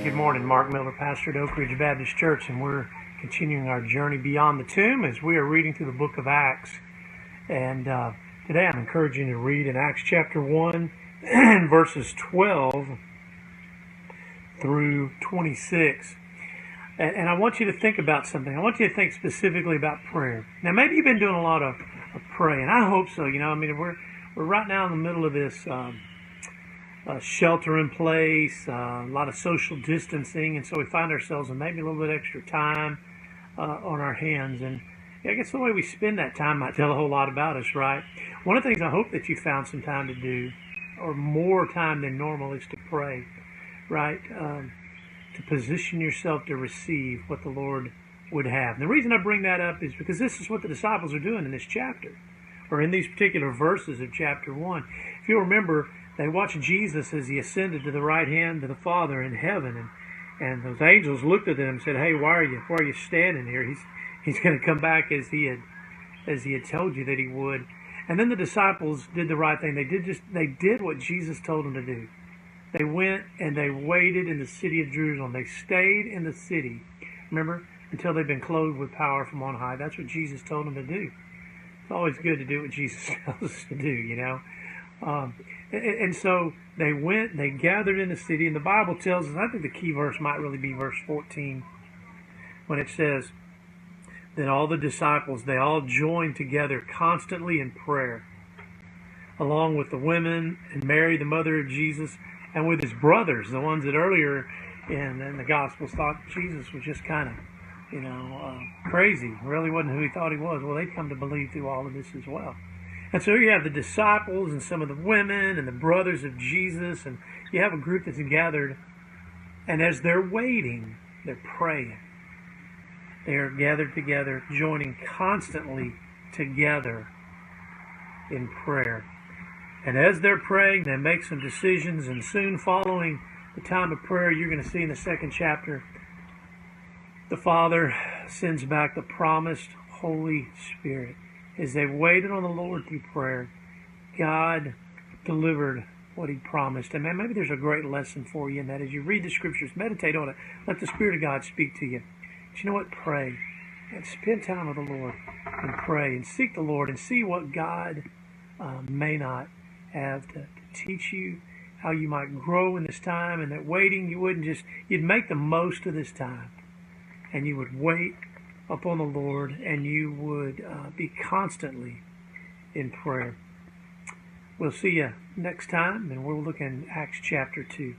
Good morning. Mark Miller, pastor at Oak Ridge Baptist Church, and we're continuing our journey beyond the tomb as we are reading through the book of Acts. And today I'm encouraging you to read in Acts chapter 1, verses 12 through 26. And I want you to think about something. I want you to think specifically about prayer. Now, maybe you've been doing a lot of praying. I hope so. We're right now in the middle of this shelter in place, a lot of social distancing, and so we find ourselves with maybe a little bit extra time on our hands. And I guess the way we spend that time might tell a whole lot about us, right? One of the things I hope that you found some time to do, or more time than normal, is to pray, right? To position yourself to receive what the Lord would have. And the reason I bring that up is because this is what the disciples are doing in this chapter, or in these particular verses of chapter 1. If you'll remember, they watched Jesus as he ascended to the right hand of the Father in heaven, and those angels looked at them and said, "Hey, why are you standing here? He's going to come back as he had told you that he would." And then the disciples did the right thing. They did what Jesus told them to do. They went and they waited in the city of Jerusalem. They stayed in the city, remember, until they've been clothed with power from on high. That's what Jesus told them to do. It's always good to do what Jesus tells us to do, you know. And so they went, they gathered in the city, and the Bible tells us, I think the key verse might really be verse 14, when it says that all the disciples, they all joined together constantly in prayer, along with the women and Mary, the mother of Jesus, and with his brothers, the ones that earlier in the Gospels thought Jesus was just kind of, crazy, really wasn't who he thought he was. Well, they'd come to believe through all of this as well. And so you have the disciples and some of the women and the brothers of Jesus, and you have a group that's gathered, and as they're waiting, they're praying. They are gathered together, joining constantly together in prayer. And as they're praying, they make some decisions, and soon following the time of prayer, you're going to see in the second chapter, the Father sends back the promised Holy Spirit. As they waited on the Lord through prayer, God delivered what he promised. And man, maybe there's a great lesson for you in that. As you read the scriptures, meditate on it. Let the Spirit of God speak to you. But you know what? Pray. And spend time with the Lord and pray and seek the Lord and see what God may not have to teach you, how you might grow in this time, and that waiting, you'd make the most of this time. And you would wait upon the Lord, and you would be constantly in prayer. We'll see you next time, and we'll look in Acts chapter 2.